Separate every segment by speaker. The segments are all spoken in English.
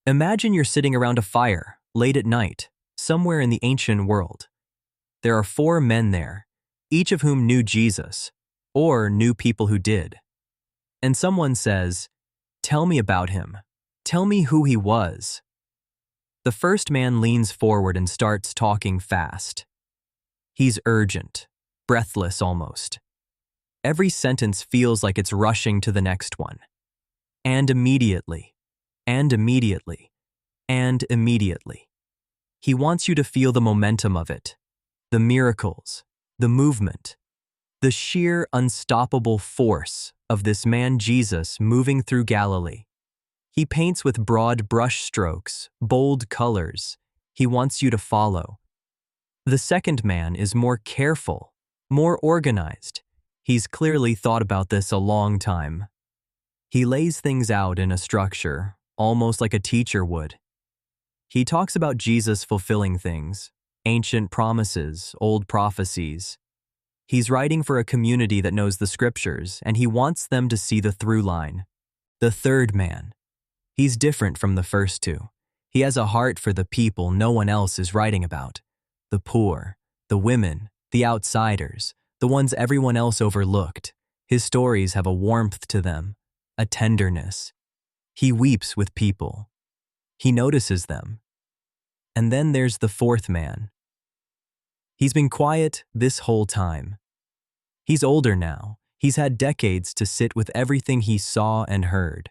Speaker 1: Imagine you're sitting around a fire, late at night, somewhere in the ancient world. There are four men there, each of whom knew Jesus, or knew people who did. And someone says, "Tell me about him. Tell me who he was." The first man leans forward and starts talking fast. He's urgent, breathless almost. Every sentence feels like it's rushing to the next one. And immediately, and immediately, and immediately. He wants you to feel the momentum of it, the miracles, the movement, the sheer unstoppable force of this man Jesus moving through Galilee. He paints with broad brush strokes, bold colors. He wants you to follow. The second man is more careful, more organized. He's clearly thought about this a long time. He lays things out in a structure, almost like a teacher would. He talks about Jesus fulfilling things, ancient promises, old prophecies. He's writing for a community that knows the scriptures, and he wants them to see the through line. The third man. He's different from the first two. He has a heart for the people no one else is writing about. The poor, the women, the outsiders, the ones everyone else overlooked. His stories have a warmth to them, a tenderness. He weeps with people. He notices them. And then there's the fourth man. He's been quiet this whole time. He's older now. He's had decades to sit with everything he saw and heard.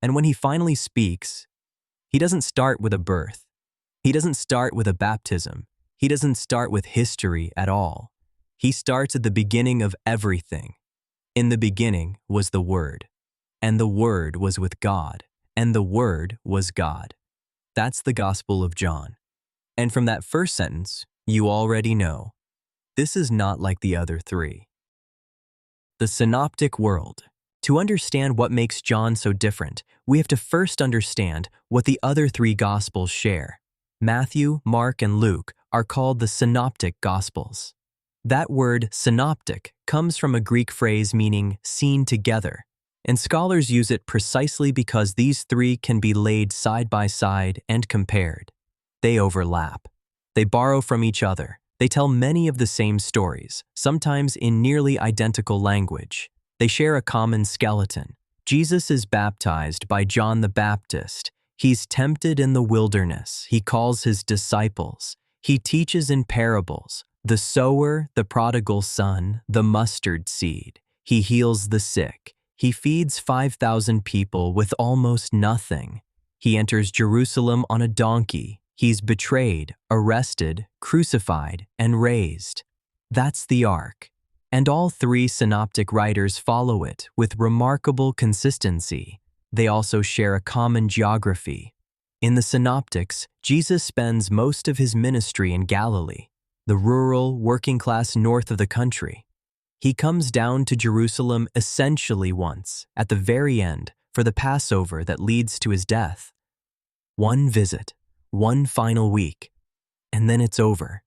Speaker 1: And when he finally speaks, he doesn't start with a birth. He doesn't start with a baptism. He doesn't start with history at all. He starts at the beginning of everything. In the beginning was the Word, and the Word was with God, and the Word was God. That's the Gospel of John. And from that first sentence, you already know, this is not like the other three. The synoptic world. To understand what makes John so different, we have to first understand what the other three Gospels share. Matthew, Mark, and Luke are called the synoptic Gospels. That word synoptic comes from a Greek phrase meaning seen together, and scholars use it precisely because these three can be laid side by side and compared. They overlap. They borrow from each other. They tell many of the same stories, sometimes in nearly identical language. They share a common skeleton. Jesus is baptized by John the Baptist. He's tempted in the wilderness. He calls his disciples. He teaches in parables. The sower, the prodigal son, the mustard seed. He heals the sick. He feeds 5,000 people with almost nothing. He enters Jerusalem on a donkey. He's betrayed, arrested, crucified, and raised. That's the arc. And all three synoptic writers follow it with remarkable consistency. They also share a common geography. In the synoptics, Jesus spends most of his ministry in Galilee, the rural, working-class north of the country. He comes down to Jerusalem essentially once, at the very end, for the Passover that leads to his death. One visit, one final week, and then it's over.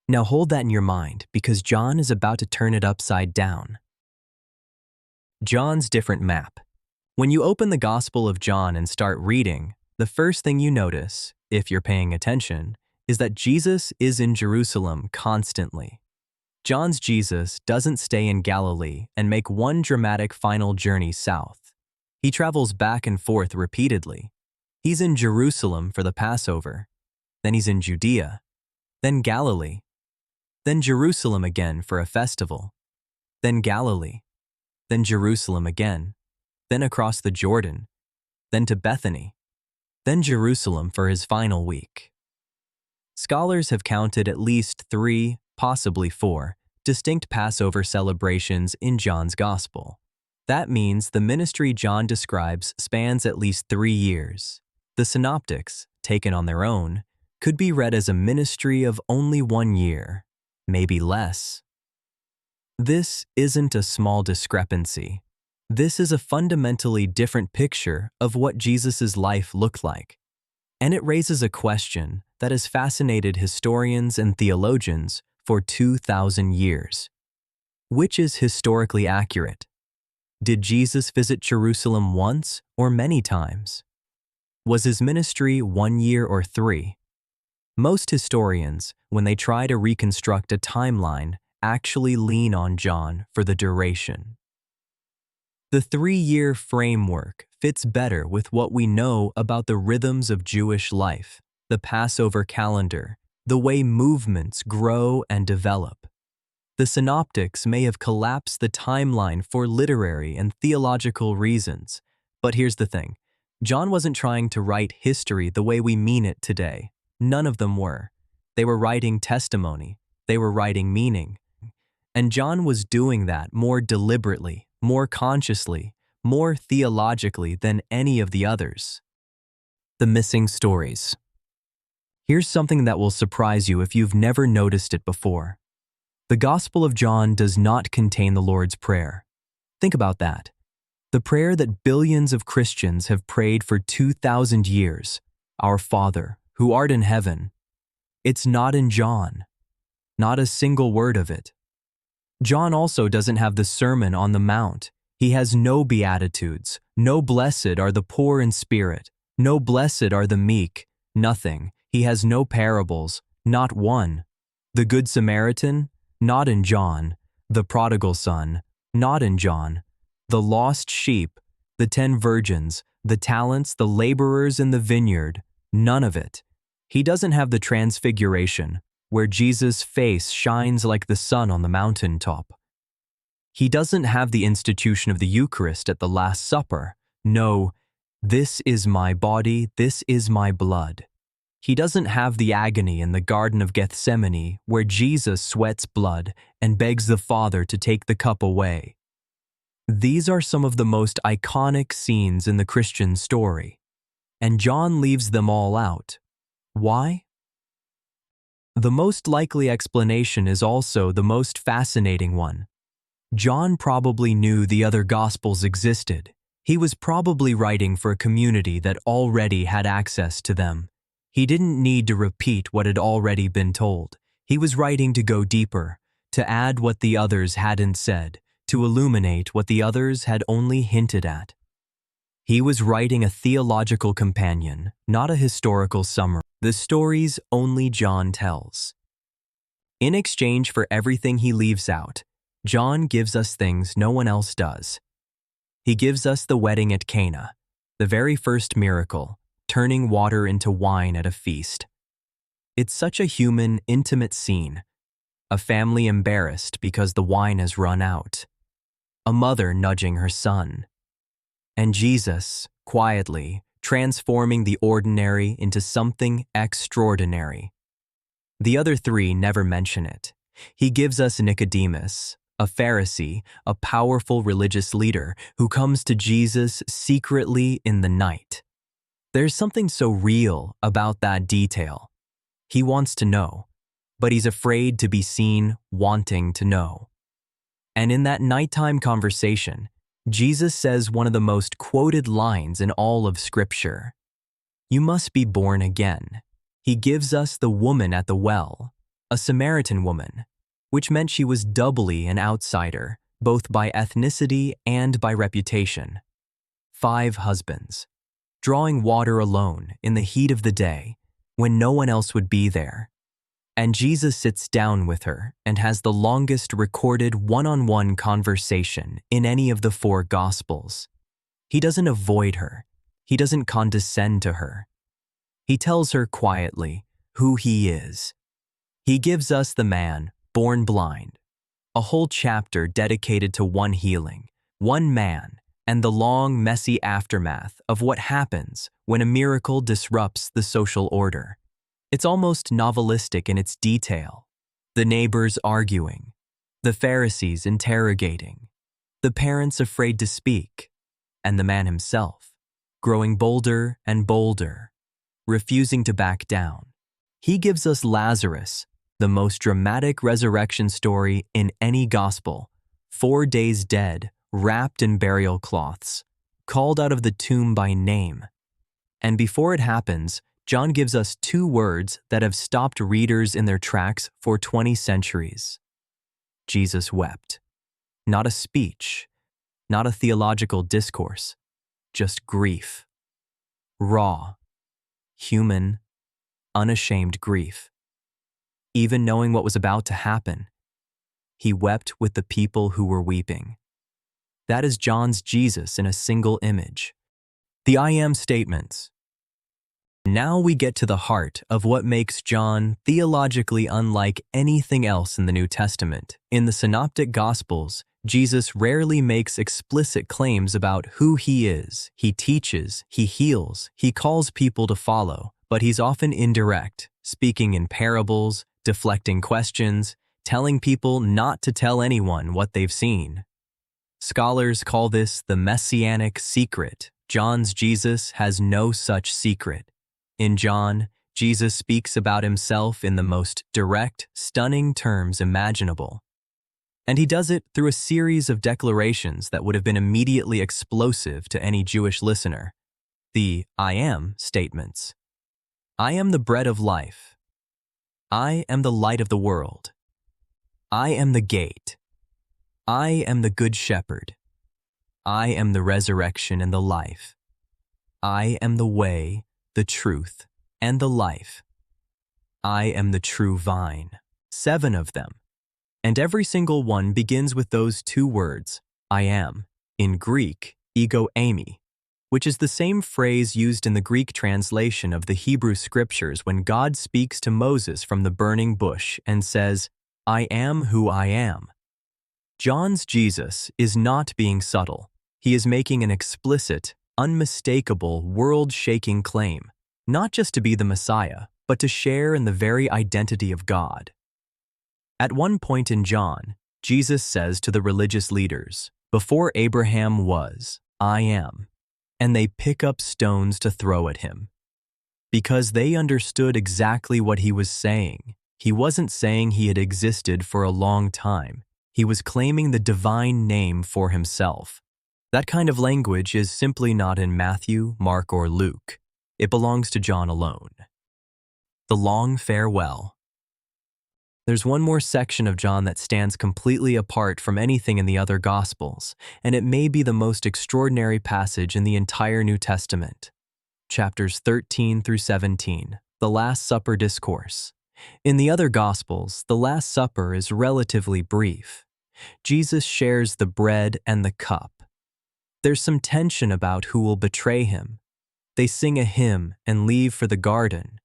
Speaker 1: Now hold that in your mind, because John is about to turn it upside down. John's different map. When you open the Gospel of John and start reading, the first thing you notice, if you're paying attention, is that Jesus is in Jerusalem constantly. John's Jesus doesn't stay in Galilee and make one dramatic final journey south. He travels back and forth repeatedly. He's in Jerusalem for the Passover, then he's in Judea, then Galilee, then Jerusalem again for a festival, then Galilee, then Jerusalem again, then across the Jordan, then to Bethany, then Jerusalem for his final week. Scholars have counted at least 3, possibly 4, distinct Passover celebrations in John's Gospel. That means the ministry John describes spans at least 3 years. The synoptics, taken on their own, could be read as a ministry of only 1 year, maybe less. This isn't a small discrepancy. This is a fundamentally different picture of what Jesus' life looked like. And it raises a question that has fascinated historians and theologians for 2,000 years. Which is historically accurate? Did Jesus visit Jerusalem once or many times? Was his ministry 1 year or 3? Most historians, when they try to reconstruct a timeline, actually lean on John for the duration. The 3-year framework fits better with what we know about the rhythms of Jewish life, the Passover calendar, the way movements grow and develop. The synoptics may have collapsed the timeline for literary and theological reasons, but here's the thing. John wasn't trying to write history the way we mean it today. None of them were. They were writing testimony. They were writing meaning. And John was doing that more deliberately, more consciously, more theologically than any of the others. The missing stories. Here's something that will surprise you if you've never noticed it before. The Gospel of John does not contain the Lord's Prayer. Think about that. The prayer that billions of Christians have prayed for 2,000 years, Our Father, who art in heaven. It's not in John. Not a single word of it. John also doesn't have the Sermon on the Mount. He has no Beatitudes. No blessed are the poor in spirit. No blessed are the meek. Nothing. He has no parables. Not one. The Good Samaritan? Not in John. The prodigal son? Not in John. The lost sheep? The 10 virgins? The talents? The laborers in the vineyard? None of it. He doesn't have the Transfiguration, where Jesus' face shines like the sun on the mountaintop. He doesn't have the institution of the Eucharist at the Last Supper. No, this is my body, this is my blood. He doesn't have the agony in the Garden of Gethsemane, where Jesus sweats blood and begs the Father to take the cup away. These are some of the most iconic scenes in the Christian story, and John leaves them all out. Why? The most likely explanation is also the most fascinating one. John probably knew the other Gospels existed. He was probably writing for a community that already had access to them. He didn't need to repeat what had already been told. He was writing to go deeper, to add what the others hadn't said, to illuminate what the others had only hinted at. He was writing a theological companion, not a historical summary. The stories only John tells. In exchange for everything he leaves out, John gives us things no one else does. He gives us the wedding at Cana, the very first miracle, turning water into wine at a feast. It's such a human, intimate scene. A family embarrassed because the wine has run out. A mother nudging her son. And Jesus, quietly, transforming the ordinary into something extraordinary. The other 3 never mention it. He gives us Nicodemus, a Pharisee, a powerful religious leader who comes to Jesus secretly in the night. There's something so real about that detail. He wants to know, but he's afraid to be seen wanting to know. And in that nighttime conversation, Jesus says one of the most quoted lines in all of Scripture. You must be born again. He gives us the woman at the well, a Samaritan woman, which meant she was doubly an outsider, both by ethnicity and by reputation. 5 husbands, drawing water alone in the heat of the day, when no one else would be there. And Jesus sits down with her and has the longest recorded one-on-one conversation in any of the 4 Gospels. He doesn't avoid her. He doesn't condescend to her. He tells her quietly who he is. He gives us the man born blind, a whole chapter dedicated to one healing, one man, and the long, messy aftermath of what happens when a miracle disrupts the social order. It's almost novelistic in its detail. The neighbors arguing, the Pharisees interrogating, the parents afraid to speak, and the man himself, growing bolder and bolder, refusing to back down. He gives us Lazarus, the most dramatic resurrection story in any gospel, 4 days dead, wrapped in burial cloths, called out of the tomb by name. And before it happens, John gives us 2 words that have stopped readers in their tracks for 20 centuries. Jesus wept. Not a speech, not a theological discourse, just grief. Raw, human, unashamed grief. Even knowing what was about to happen, he wept with the people who were weeping. That is John's Jesus in a single image. The I am statements. Now we get to the heart of what makes John theologically unlike anything else in the New Testament. In the synoptic Gospels, Jesus rarely makes explicit claims about who he is. He teaches, he heals, he calls people to follow, but he's often indirect, speaking in parables, deflecting questions, telling people not to tell anyone what they've seen. Scholars call this the messianic secret. John's Jesus has no such secret. In John, Jesus speaks about himself in the most direct, stunning terms imaginable. And he does it through a series of declarations that would have been immediately explosive to any Jewish listener. The I am statements. I am the bread of life. I am the light of the world. I am the gate. I am the good shepherd. I am the resurrection and the life. I am the way, the truth, and the life. I am the true vine. 7 of them. And every single one begins with those 2 words, I am, in Greek, ego eimi, which is the same phrase used in the Greek translation of the Hebrew scriptures when God speaks to Moses from the burning bush and says, I am who I am. John's Jesus is not being subtle. He is making an explicit, unmistakable, world-shaking claim, not just to be the Messiah, but to share in the very identity of God. At one point in John, Jesus says to the religious leaders, before Abraham was, I am, and they pick up stones to throw at him. Because they understood exactly what he was saying. He wasn't saying he had existed for a long time. He was claiming the divine name for himself. That kind of language is simply not in Matthew, Mark, or Luke. It belongs to John alone. The long farewell. There's one more section of John that stands completely apart from anything in the other Gospels, and it may be the most extraordinary passage in the entire New Testament. Chapters 13 through 17, the Last Supper Discourse. In the other Gospels, the Last Supper is relatively brief. Jesus shares the bread and the cup. There's some tension about who will betray him. They sing a hymn and leave for the garden.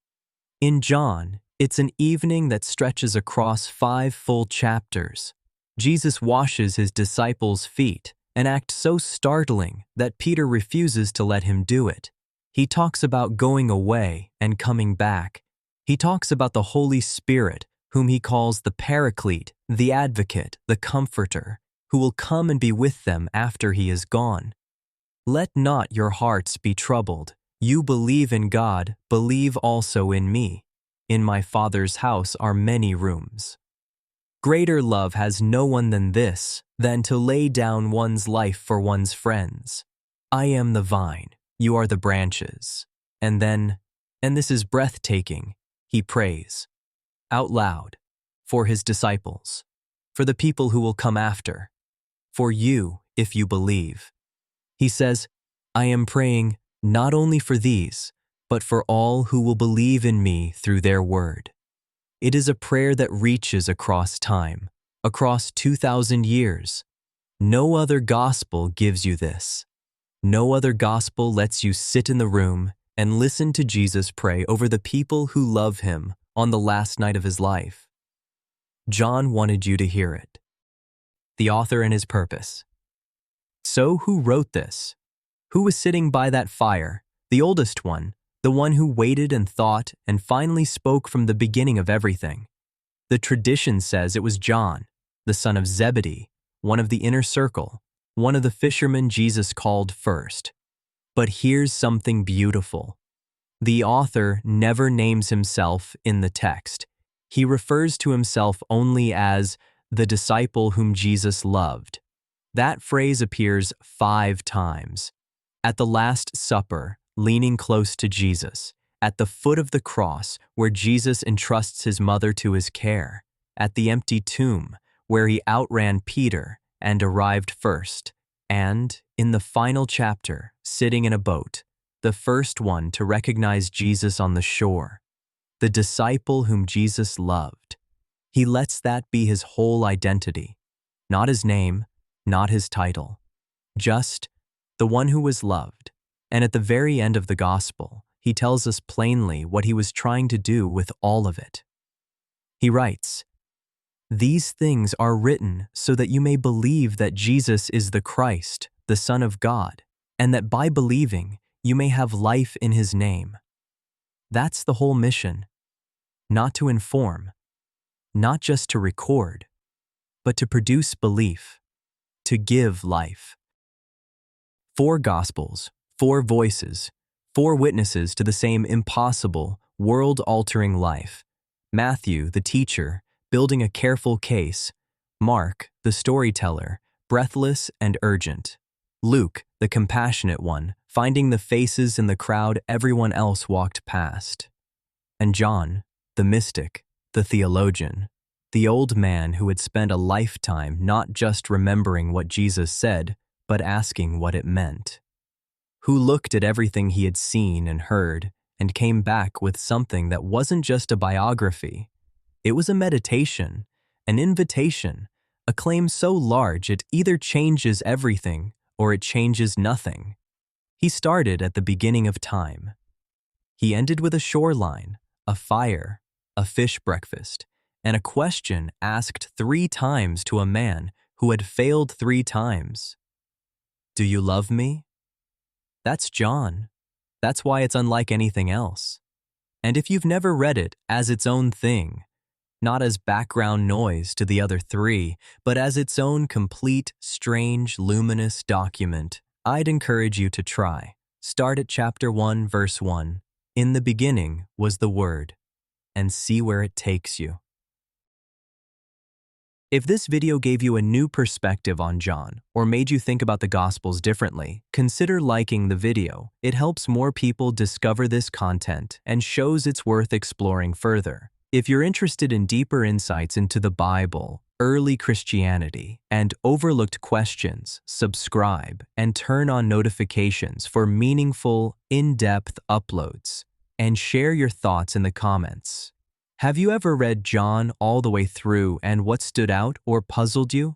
Speaker 1: In John, it's an evening that stretches across 5 full chapters. Jesus washes his disciples' feet, an act so startling that Peter refuses to let him do it. He talks about going away and coming back. He talks about the Holy Spirit, whom he calls the Paraclete, the Advocate, the Comforter, who will come and be with them after he is gone. Let not your hearts be troubled. You believe in God, believe also in me. In my Father's house are many rooms. Greater love has no one than this, than to lay down one's life for one's friends. I am the vine, you are the branches. And then, and this is breathtaking, he prays, out loud, for his disciples, for the people who will come after, for you, if you believe. He says, I am praying not only for these, but for all who will believe in me through their word. It is a prayer that reaches across time, across 2,000 years. No other gospel gives you this. No other gospel lets you sit in the room and listen to Jesus pray over the people who love him on the last night of his life. John wanted you to hear it. The author and his purpose. So who wrote this? Who was sitting by that fire, the oldest one, the one who waited and thought and finally spoke from the beginning of everything? The tradition says it was John, the son of Zebedee, one of the inner circle, one of the fishermen Jesus called first. But here's something beautiful. The author never names himself in the text. He refers to himself only as the disciple whom Jesus loved. That phrase appears 5 times. At the Last Supper, leaning close to Jesus, at the foot of the cross where Jesus entrusts his mother to his care, at the empty tomb where he outran Peter and arrived first, and, in the final chapter, sitting in a boat, the first one to recognize Jesus on the shore, the disciple whom Jesus loved. He lets that be his whole identity, not his name, not his title, just the one who was loved. And at the very end of the gospel, he tells us plainly what he was trying to do with all of it. He writes, "These things are written so that you may believe that Jesus is the Christ, the Son of God, and that by believing you may have life in his name." That's the whole mission. Not to inform, not just to record, but to produce belief, to give life. 4 Gospels, 4 voices, 4 witnesses to the same impossible, world-altering life. Matthew, the teacher, building a careful case. Mark, the storyteller, breathless and urgent. Luke, the compassionate one, finding the faces in the crowd everyone else walked past. And John, the mystic, the theologian, the old man who had spent a lifetime not just remembering what Jesus said, but asking what it meant. Who looked at everything he had seen and heard and came back with something that wasn't just a biography. It was a meditation, an invitation, a claim so large it either changes everything or it changes nothing. He started at the beginning of time. He ended with a shoreline, a fire, a fish breakfast, and a question asked 3 times to a man who had failed 3 times. Do you love me? That's John. That's why it's unlike anything else. And if you've never read it as its own thing, not as background noise to the other 3, but as its own complete, strange, luminous document, I'd encourage you to try. Start at chapter 1, verse 1. In the beginning was the Word, and see where it takes you. If this video gave you a new perspective on John or made you think about the Gospels differently, consider liking the video. It helps more people discover this content and shows it's worth exploring further. If you're interested in deeper insights into the Bible, early Christianity, and overlooked questions, subscribe and turn on notifications for meaningful, in-depth uploads, and share your thoughts in the comments. Have you ever read John all the way through and what stood out or puzzled you?